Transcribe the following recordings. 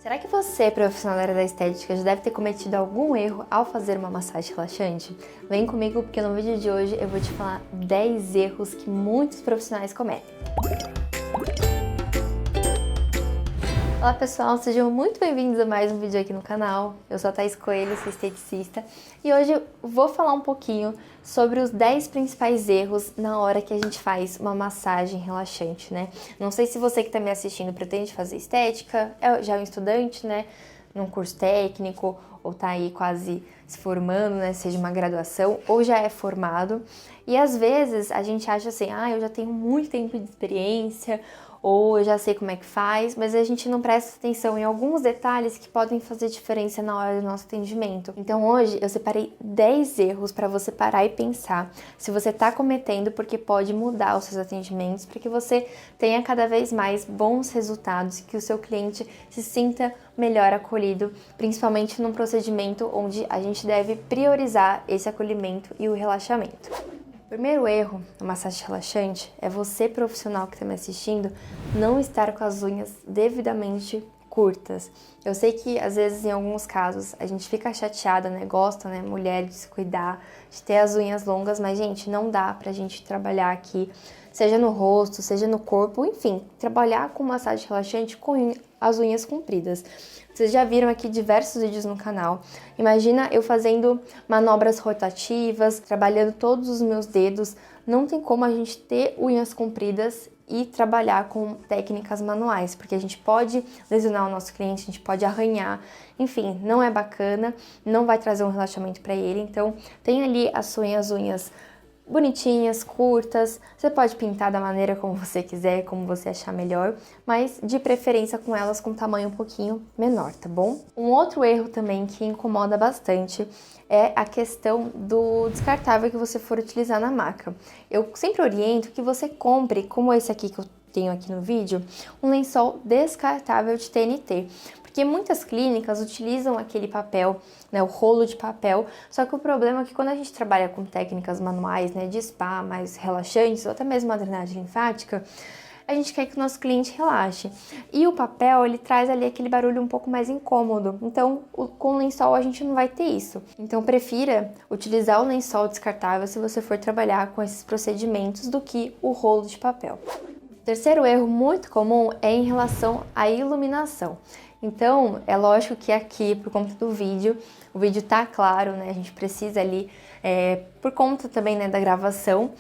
Será que você, profissional da área da estética, já deve ter cometido algum erro ao fazer uma massagem relaxante? Vem comigo porque no vídeo de hoje eu vou te falar 10 erros que muitos profissionais cometem. Olá pessoal, sejam muito bem-vindos a mais um vídeo aqui no canal. Eu sou a Thaís Coelho, sou esteticista e hoje eu vou falar um pouquinho sobre os 10 principais erros na hora que a gente faz uma massagem relaxante, né? Não sei se você que está me assistindo pretende fazer estética, já é um estudante, né? Num curso técnico ou tá aí quase se formando, né? Seja uma graduação ou já é formado. E às vezes a gente acha assim, eu já tenho muito tempo de experiência ou eu já sei como é que faz, mas a gente não presta atenção em alguns detalhes que podem fazer diferença na hora do nosso atendimento. Então hoje eu separei 10 erros para você parar e pensar se você está cometendo, porque pode mudar os seus atendimentos para que você tenha cada vez mais bons resultados e que o seu cliente se sinta melhor acolhido, principalmente num procedimento onde a gente deve priorizar esse acolhimento e o relaxamento. O primeiro erro na massagem relaxante é você, profissional que está me assistindo, não estar com as unhas devidamente curtas. Eu sei que às vezes em alguns casos a gente fica chateada, né? Gosta, né? Mulher de se cuidar, de ter as unhas longas, mas gente, não dá pra gente trabalhar aqui, seja no rosto, seja no corpo, enfim, trabalhar com massagem relaxante com as unhas compridas. Vocês já viram aqui diversos vídeos no canal. Imagina eu fazendo manobras rotativas, trabalhando todos os meus dedos. Não tem como a gente ter unhas compridas e trabalhar com técnicas manuais, porque a gente pode lesionar o nosso cliente, a gente pode arranhar, enfim, não é bacana, não vai trazer um relaxamento para ele. Então, tem ali as suas unhas bonitinhas, curtas, você pode pintar da maneira como você quiser, como você achar melhor, mas de preferência com elas com tamanho um pouquinho menor, tá bom? Um outro erro também que incomoda bastante é a questão do descartável que você for utilizar na maca. Eu sempre oriento que você compre, como esse aqui que eu tenho aqui no vídeo, um lençol descartável de TNT. Porque muitas clínicas utilizam aquele papel, né, o rolo de papel, só que o problema é que quando a gente trabalha com técnicas manuais, né, de spa, mais relaxantes, ou até mesmo a drenagem linfática, a gente quer que o nosso cliente relaxe. E o papel, ele traz ali aquele barulho um pouco mais incômodo. Então, com o lençol a gente não vai ter isso. Então, prefira utilizar o lençol descartável se você for trabalhar com esses procedimentos do que o rolo de papel. O terceiro erro muito comum é em relação à iluminação. Então, é lógico que aqui, por conta do vídeo, o vídeo tá claro, né? A gente precisa ali, por conta também, né, da gravação,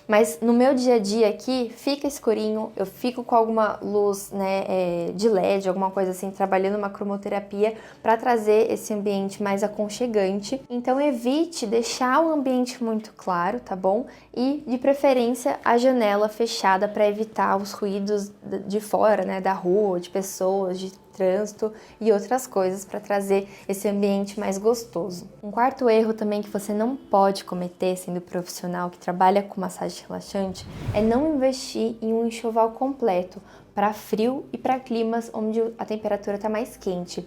mas no meu dia a dia aqui, fica escurinho, eu fico com alguma luz, né, de LED, alguma coisa assim, trabalhando uma cromoterapia para trazer esse ambiente mais aconchegante. Então, evite deixar o ambiente muito claro, tá bom? E, de preferência, a janela fechada para evitar os ruídos de fora, né, da rua, de pessoas, de trânsito e outras coisas para trazer esse ambiente mais gostoso. Um quarto erro também que você não pode cometer sendo profissional que trabalha com massagem relaxante é não investir em um enxoval completo para frio e para climas onde a temperatura está mais quente.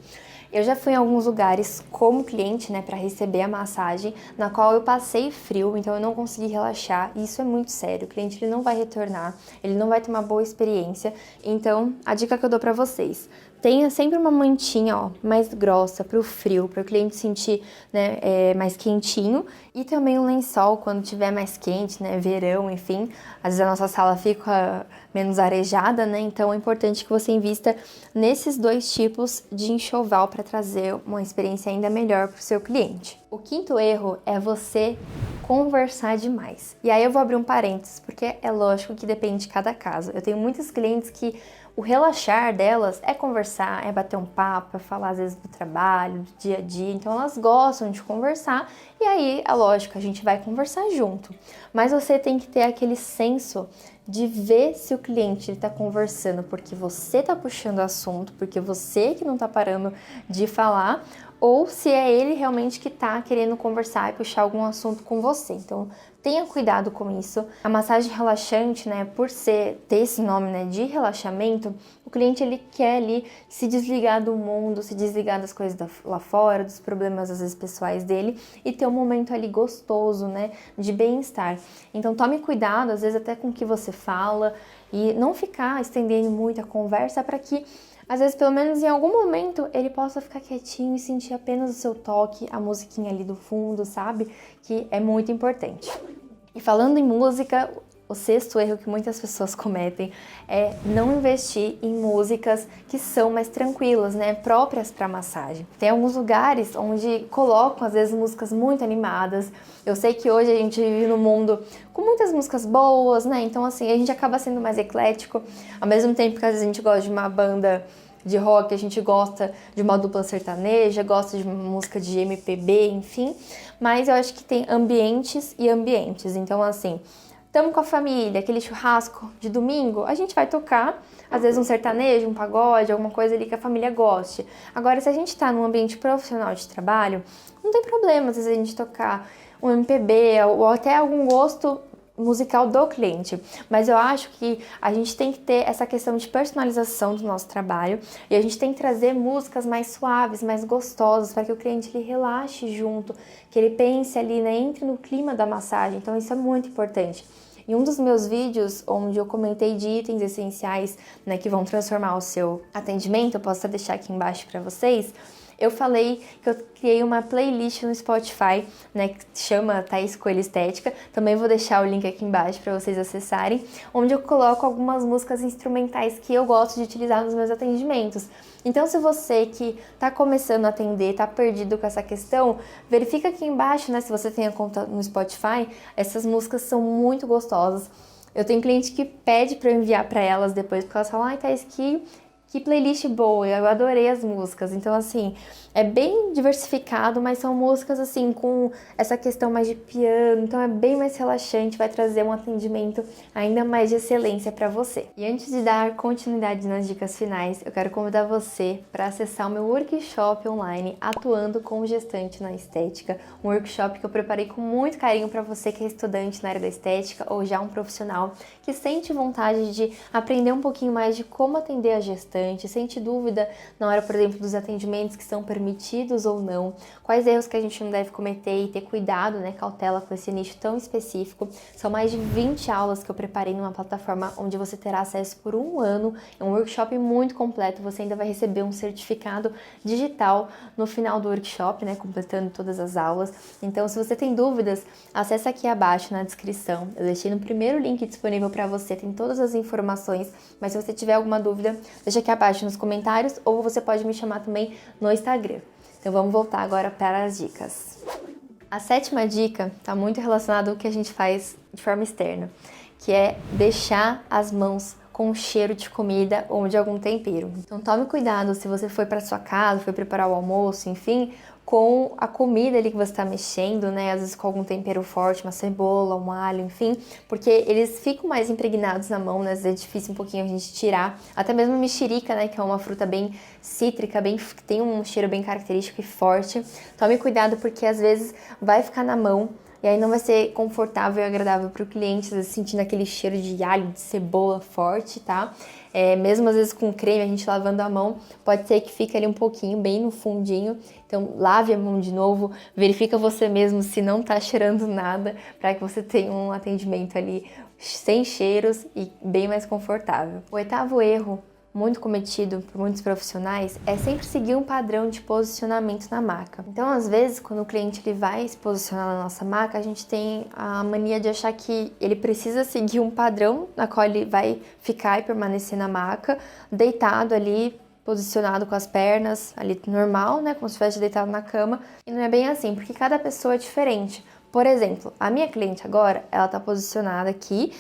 Eu já fui em alguns lugares como cliente, né, para receber a massagem, na qual eu passei frio, então eu não consegui relaxar, e isso é muito sério. O cliente ele não vai retornar, ele não vai ter uma boa experiência. Então, a dica que eu dou para vocês: tenha sempre uma mantinha, ó, mais grossa para o frio, para o cliente sentir, né, mais quentinho, e também um lençol quando tiver mais quente, né, verão, enfim. Às vezes a nossa sala fica menos arejada, né? Então é importante que você invista nesses dois tipos de enxoval para trazer uma experiência ainda melhor para o seu cliente. O quinto erro é você conversar demais. E aí eu vou abrir um parênteses, porque é lógico que depende de cada caso. Eu tenho muitas clientes que o relaxar delas é conversar, é bater um papo, é falar às vezes do trabalho, do dia a dia. Então elas gostam de conversar e aí, é lógico, a gente vai conversar junto. Mas você tem que ter aquele senso de ver se o cliente está conversando porque você está puxando o assunto, porque você que não está parando de falar, ou se é ele realmente que está querendo conversar e puxar algum assunto com você. Então, tenha cuidado com isso. A massagem relaxante, né, por ter esse nome, né, de relaxamento, o cliente ele quer ali se desligar do mundo, se desligar das coisas lá fora, dos problemas às vezes pessoais dele e ter um momento ali gostoso, né, de bem-estar. Então, tome cuidado, às vezes até com o que você fala e não ficar estendendo muito a conversa para que às vezes, pelo menos em algum momento, ele possa ficar quietinho e sentir apenas o seu toque, a musiquinha ali do fundo, sabe? Que é muito importante. E falando em música, o sexto erro que muitas pessoas cometem é não investir em músicas que são mais tranquilas, né, próprias para massagem. Tem alguns lugares onde colocam às vezes músicas muito animadas. Eu sei que hoje a gente vive num mundo com muitas músicas boas, né? Então assim, a gente acaba sendo mais eclético, ao mesmo tempo que às vezes a gente gosta de uma banda de rock, a gente gosta de uma dupla sertaneja, gosta de uma música de MPB, enfim. Mas eu acho que tem ambientes e ambientes. Então assim, estamos com a família, aquele churrasco de domingo, a gente vai tocar, às vezes um sertanejo, um pagode, alguma coisa ali que a família goste. Agora, se a gente está num ambiente profissional de trabalho, não tem problema, às vezes a gente tocar um MPB ou até algum gosto musical do cliente, mas eu acho que a gente tem que ter essa questão de personalização do nosso trabalho e a gente tem que trazer músicas mais suaves, mais gostosas, para que o cliente ele relaxe junto, que ele pense ali, né, entre no clima da massagem. Então isso é muito importante. Em um dos meus vídeos, onde eu comentei de itens essenciais, né, que vão transformar o seu atendimento, eu posso deixar aqui embaixo para vocês, eu falei que eu criei uma playlist no Spotify, né, que chama Thaís Coelho Estética. Também vou deixar o link aqui embaixo para vocês acessarem, onde eu coloco algumas músicas instrumentais que eu gosto de utilizar nos meus atendimentos. Então, se você que está começando a atender, está perdido com essa questão, verifica aqui embaixo, né, se você tem a conta no Spotify, essas músicas são muito gostosas. Eu tenho cliente que pede para eu enviar para elas depois, porque elas falam, ai, Thaís, que playlist boa, eu adorei as músicas. Então, assim, é bem diversificado, mas são músicas, assim, com essa questão mais de piano. Então, é bem mais relaxante, vai trazer um atendimento ainda mais de excelência para você. E antes de dar continuidade nas dicas finais, eu quero convidar você para acessar o meu workshop online Atuando com Gestante na Estética. Um workshop que eu preparei com muito carinho para você que é estudante na área da estética ou já um profissional que sente vontade de aprender um pouquinho mais de como atender a gestante, sente dúvida na hora, por exemplo, dos atendimentos que são permitidos ou não, quais erros que a gente não deve cometer e ter cuidado, né, cautela com esse nicho tão específico. São mais de 20 aulas que eu preparei numa plataforma onde você terá acesso por um ano. É um workshop muito completo, você ainda vai receber um certificado digital no final do workshop, né, completando todas as aulas. Então, se você tem dúvidas, acessa aqui abaixo na descrição. Eu deixei no primeiro link disponível para você, tem todas as informações, mas se você tiver alguma dúvida, deixa aqui abaixo nos comentários ou você pode me chamar também no Instagram. Então vamos voltar agora para as dicas. A sétima dica está muito relacionada ao que a gente faz de forma externa, que é deixar as mãos com cheiro de comida ou de algum tempero. Então tome cuidado se você foi para sua casa, foi preparar o almoço, enfim, com a comida ali que você está mexendo, né? Às vezes com algum tempero forte, uma cebola, um alho, enfim, porque eles ficam mais impregnados na mão, né? Às vezes é difícil um pouquinho a gente tirar. Até mesmo a mexerica, né? Que é uma fruta bem cítrica, que tem um cheiro bem característico e forte. Tome cuidado porque às vezes vai ficar na mão e aí não vai ser confortável e agradável para o cliente, às vezes sentindo aquele cheiro de alho, de cebola forte, tá? Mesmo às vezes com creme, a gente lavando a mão, pode ser que fique ali um pouquinho, bem no fundinho. Então, lave a mão de novo, verifica você mesmo se não tá cheirando nada, para que você tenha um atendimento ali sem cheiros e bem mais confortável. O oitavo erro, muito cometido por muitos profissionais, é sempre seguir um padrão de posicionamento na maca. Então, às vezes, quando o cliente ele vai se posicionar na nossa maca, a gente tem a mania de achar que ele precisa seguir um padrão na qual ele vai ficar e permanecer na maca, deitado ali, posicionado com as pernas ali normal, né, como se estivesse deitado na cama. E não é bem assim, porque cada pessoa é diferente. Por exemplo, a minha cliente agora, ela tá posicionada aqui,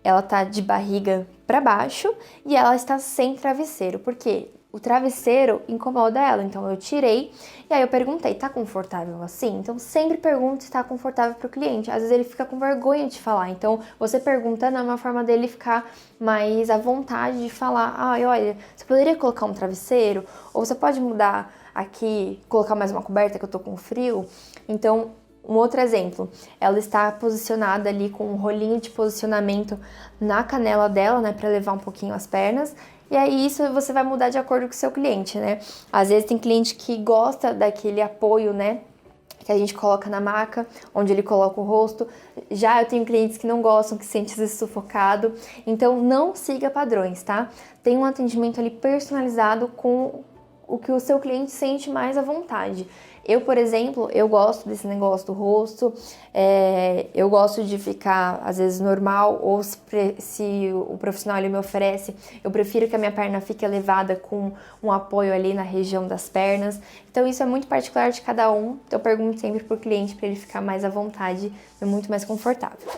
ela tá de barriga para baixo e ela está sem travesseiro, porque o travesseiro incomoda ela, então eu tirei e aí eu perguntei, tá confortável assim? Então sempre pergunte se tá confortável para o cliente, às vezes ele fica com vergonha de falar, então você perguntando é uma forma dele ficar mais à vontade de falar, olha, você poderia colocar um travesseiro? Ou você pode mudar aqui, colocar mais uma coberta que eu tô com frio? Então, um outro exemplo, ela está posicionada ali com um rolinho de posicionamento na canela dela, né, para levar um pouquinho as pernas. E aí isso você vai mudar de acordo com o seu cliente, né? Às vezes tem cliente que gosta daquele apoio, né, que a gente coloca na maca, onde ele coloca o rosto. Já eu tenho clientes que não gostam, que sentem às vezes sufocado. Então não siga padrões, tá? Tem um atendimento ali personalizado com o que o seu cliente sente mais à vontade. Eu, por exemplo, eu gosto desse negócio do rosto, eu gosto de ficar, às vezes, normal, ou se o profissional ele me oferece, eu prefiro que a minha perna fique elevada com um apoio ali na região das pernas. Então, isso é muito particular de cada um, então eu pergunto sempre pro cliente para ele ficar mais à vontade e muito mais confortável.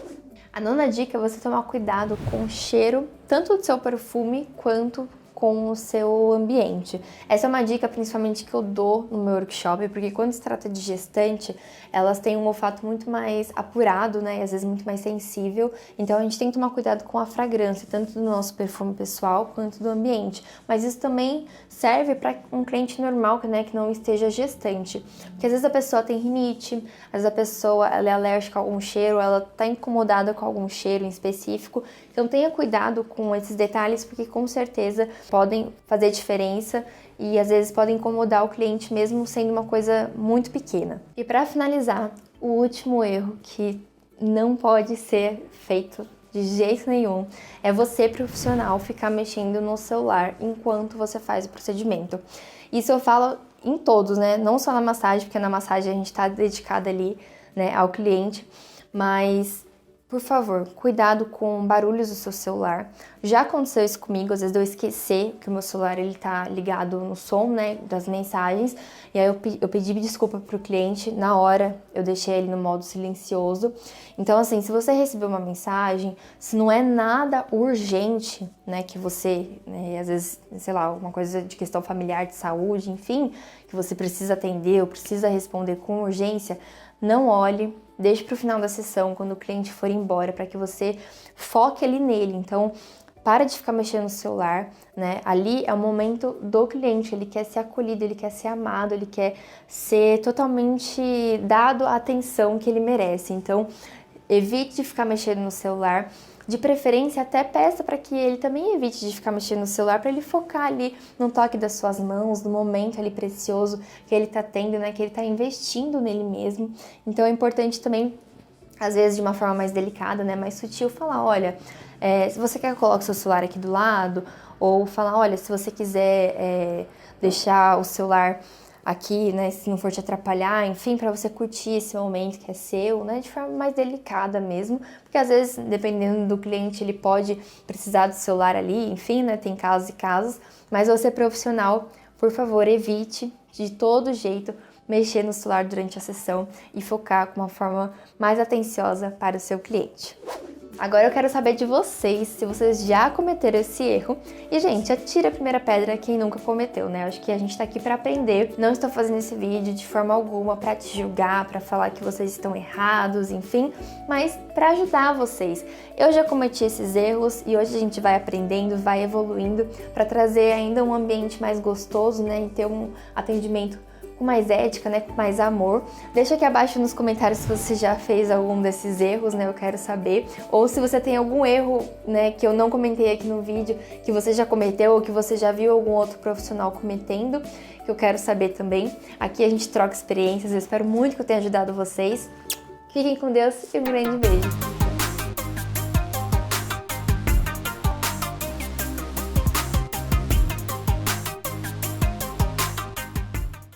A nona dica é você tomar cuidado com o cheiro, tanto do seu perfume quanto com o seu ambiente. Essa é uma dica principalmente que eu dou no meu workshop, porque quando se trata de gestante, elas têm um olfato muito mais apurado, né, e às vezes muito mais sensível, então a gente tem que tomar cuidado com a fragrância, tanto do nosso perfume pessoal quanto do ambiente, mas isso também serve para um cliente normal, né, que não esteja gestante, porque às vezes a pessoa tem rinite, às vezes a pessoa ela é alérgica a algum cheiro, ela está incomodada com algum cheiro em específico, então tenha cuidado com esses detalhes, porque com certeza podem fazer diferença e às vezes podem incomodar o cliente mesmo sendo uma coisa muito pequena. E para finalizar, o último erro que não pode ser feito de jeito nenhum é você, profissional, ficar mexendo no celular enquanto você faz o procedimento. Isso eu falo em todos, né? Não só na massagem, porque na massagem a gente está dedicada ali, né, ao cliente, mas por favor, cuidado com barulhos do seu celular. Já aconteceu isso comigo, às vezes eu esquecer que o meu celular ele tá ligado no som, né, das mensagens, e aí eu pedi desculpa pro cliente, na hora eu deixei ele no modo silencioso. Então assim, se você recebeu uma mensagem, se não é nada urgente, né, que você, né, às vezes, sei lá, uma coisa de questão familiar, de saúde, enfim, que você precisa atender ou precisa responder com urgência, não olhe, deixe para o final da sessão, quando o cliente for embora, para que você foque ali nele. Então, para de ficar mexendo no celular, né? Ali é o momento do cliente, ele quer ser acolhido, ele quer ser amado, ele quer ser totalmente dado a atenção que ele merece. Então, evite de ficar mexendo no celular. De preferência, até peça para que ele também evite de ficar mexendo no celular, para ele focar ali no toque das suas mãos, no momento ali precioso que ele está tendo, né? Que ele está investindo nele mesmo. Então é importante também, às vezes de uma forma mais delicada, né? Mais sutil, falar, olha, se você quer que eu coloque seu celular aqui do lado, ou falar, olha, se você quiser deixar o celular aqui, né, se não for te atrapalhar, enfim, para você curtir esse momento que é seu, né, de forma mais delicada mesmo, porque às vezes, dependendo do cliente, ele pode precisar do celular ali, enfim, né, tem casos e casos, mas você profissional, por favor, evite de todo jeito mexer no celular durante a sessão e focar com uma forma mais atenciosa para o seu cliente. Agora eu quero saber de vocês, se vocês já cometeram esse erro. E, gente, atira a primeira pedra quem nunca cometeu, né? Eu acho que a gente tá aqui pra aprender. Não estou fazendo esse vídeo de forma alguma pra te julgar, pra falar que vocês estão errados, enfim, mas pra ajudar vocês. Eu já cometi esses erros e hoje a gente vai aprendendo, vai evoluindo pra trazer ainda um ambiente mais gostoso, né? E ter um atendimento com mais ética, né, com mais amor. Deixa aqui abaixo nos comentários se você já fez algum desses erros, né, eu quero saber. Ou se você tem algum erro, né, que eu não comentei aqui no vídeo, que você já cometeu ou que você já viu algum outro profissional cometendo, que eu quero saber também. Aqui a gente troca experiências, eu espero muito que eu tenha ajudado vocês. Fiquem com Deus e um grande beijo!